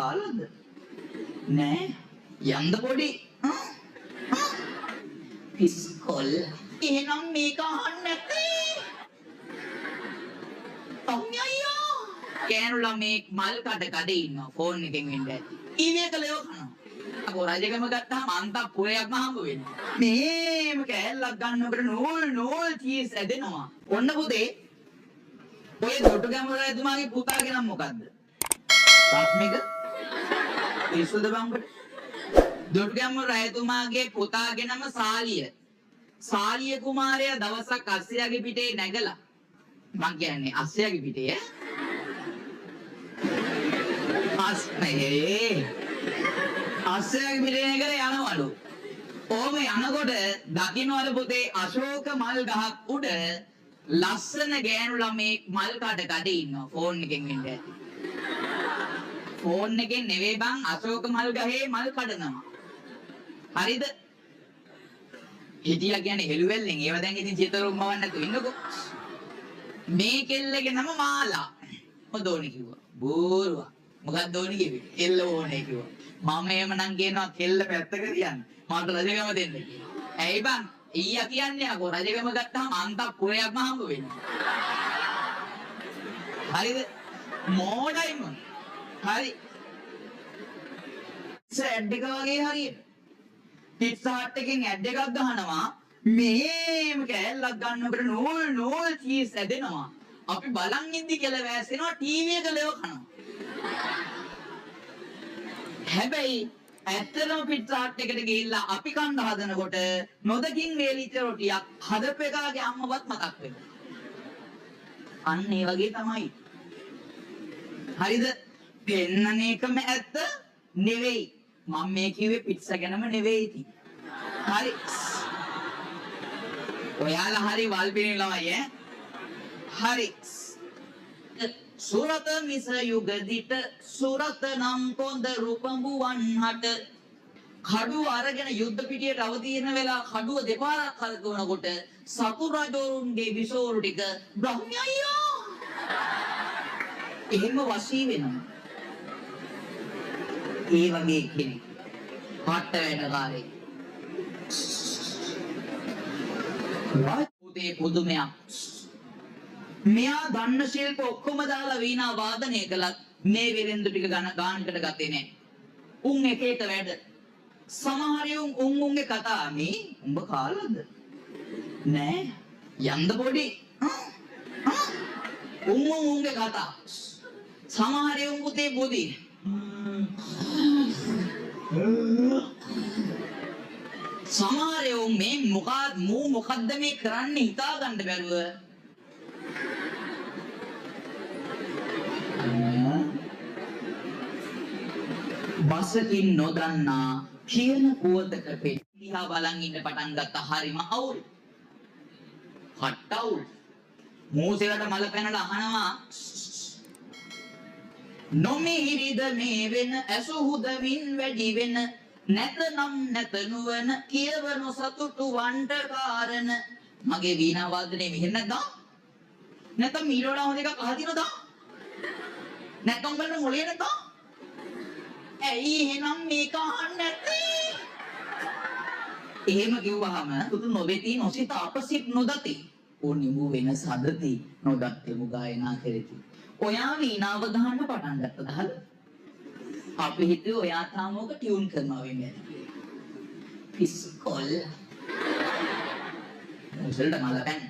කාලද? නෑ. යන්ද පොඩි. පිස්කොල්. එහෙනම් මේක අහන්න නැත්තේ. අම්මේ අයියා. කෑනු ළමේ මල් කඩේ ඉන්නවා ෆෝන් එකෙන් වෙන්න ඇති. ටීවී එක ලෙව කනවා. අපෝ රජකම ගත්තාම අන්තපුරයක්ම හම්බ වෙනවා. මේම කෑල්ලක් ගන්නකොට නෝල් චීස් ඇදෙනවා. ඔන්න පුතේ. ඔය දොටුගැමුණු රජතුමාගේ පුතාගේ නම මොකද්ද? රත්මික. පිස්සුද බංගට? දොටුගැමුණු රජතුමාගේ පුතාගේ නම සාලිය. සාලිය කුමාරයා දවසක් අස්සයාගේ පිටේ නැගලා. මං කියන්නේ අස්සයාගේ පිටේ අස්සයාගේ පිටේ නැගලා යනවලු. ඕම යනකොට දකින්නවල පුතේ අශෝක මල් ගහක් උඩ ලස්සන ගෑනු ළමෙක් මල් කඩේ ඉන්නවා ෆෝන් එකෙන් වෙන්න ඇති. ෆෝන් එකෙන් නෙවෙයි බං අශෝක මල් ගහේ මල් කඩනවා. හරිද? හිටියා කියන්නේ හෙළුවෙල්ලෙන්. ඒව දැන් ඉතින් චිතරොම් මවන්න නැතුව ඉන්නකෝ. මේ කෙල්ලගේ නම මාලා. මොකද ඕනේ කිව්වා. බෝරුවා. මොකක්ද ඕනේ කිව්වේ? කෙල්ල ඕනේ කිව්වා. මම එහෙමනම් කියනවා කෙල්ල පැත්තක තියන්න. මට රජකම දෙන්න කියලා. ඇයි බං? ඊයා කියන්නේ අකෝ රජකම ගත්තාම අන්තපුරයක්ම හම්බ වෙනවා. හරිද? මොඩයිම. හරි. සෙඩ් එක වගේ හරියට. පිට්සා හට් එකෙන් ඇඩ් එකක් ගහනවා. මේම කෑල්ලක් ගන්නකොට නෝල් චීස් ඇදෙනවා. අපි බලන් ඉඳි කියලා වැස්සෙනවා ටීවී එක ලෙව කනවා. හැබැයි ඇත්තටම පිට්සා හට් එකට ගිහිල්ලා අපි කන්න හදනකොට නොදකින් වේලිච්ච රොටියක් හදපු එකාගේ අම්මවත් මතක් වෙනවා. අන්න ඒ වගේ තමයි. හරිද? පෙන්නන එකම ඇත්ත නෙවෙයි. මම මේ කිව්වේ පිට්සා ගැනම නෙවෙයි ඉතින්. හරි. ඔයාලා හරි වල්පිනේ ළමයි ඈ. හරි. සුරත මිස යුගදිට සුරත නම් කොඳ රුපඹුවන් හට කඩුව අරගෙන යුද්ධ පිටියට අවතීර්ණ වෙලා කඩුව දෙපාරක් කරකවනකොට සතු රජවරුන්ගේ විසෝරු ටික බ්‍රහ්මයෝ එහෙම වශී වෙනවා. ඒ වගේ කෙනෙක් හට වෙන කාලේ පුතේ පුදුමයක්. මෙයා දන්න ශිල්ප ඔක්කොම දාලා වීණා වාදනය කළත් මේ විරෙන්දු ටික ගානකට ගත්තේ නෑ. උන් එක එක වැඩ. සමහරියුන් උන්ගේ කතා මේ උඹ කාලද? නෑ. යන්ද පොඩි. උන්ගේ කතා. සමහරියුන් පුතේ බුදි. සමහරියුන් මේ මොකද්ද මේ කරන්නේ හිතා ගන්න බැරුව බසකින් නොදන්නා කියන පුවතක පෙට්ටියා බලන් ඉන්න පටන් ගත්ත හරිම අවුල්. හට්ටවුල්. මෝසෙලට මල පැනලා අහනවා නොමිහිරිද මේ වෙන ඇසුහුද වින් වැඩි වෙන නැතනම් නැත නුවන කියවන සතුටු වන්ට කාරණ. මගේ වීණා වාදනයේ මෙහෙම නැද්දා? නැත්නම් ඊට වඩා හොඳ එකක් අහලා තියෙනවද? නැත්නම් බලන්න මොලේ නැද්දා? ඇයි එහෙනම් මේක අහන්න නැත්තේ? එහෙම කිව්වහම තුතු නොවේති නොසිත අපසිට නොදති. ඕනිමු වෙන සදති නොදත්තෙමු ගායනා කෙරෙති. ඔයා වීණාව ගහන්න පටන් ගත්තද හද? අපි හිතුවේ ඔයා තාම ඔක ටියුන් කරනවා වෙන්නේ. පිස්කොල්. මුසල්ට මල පැන්.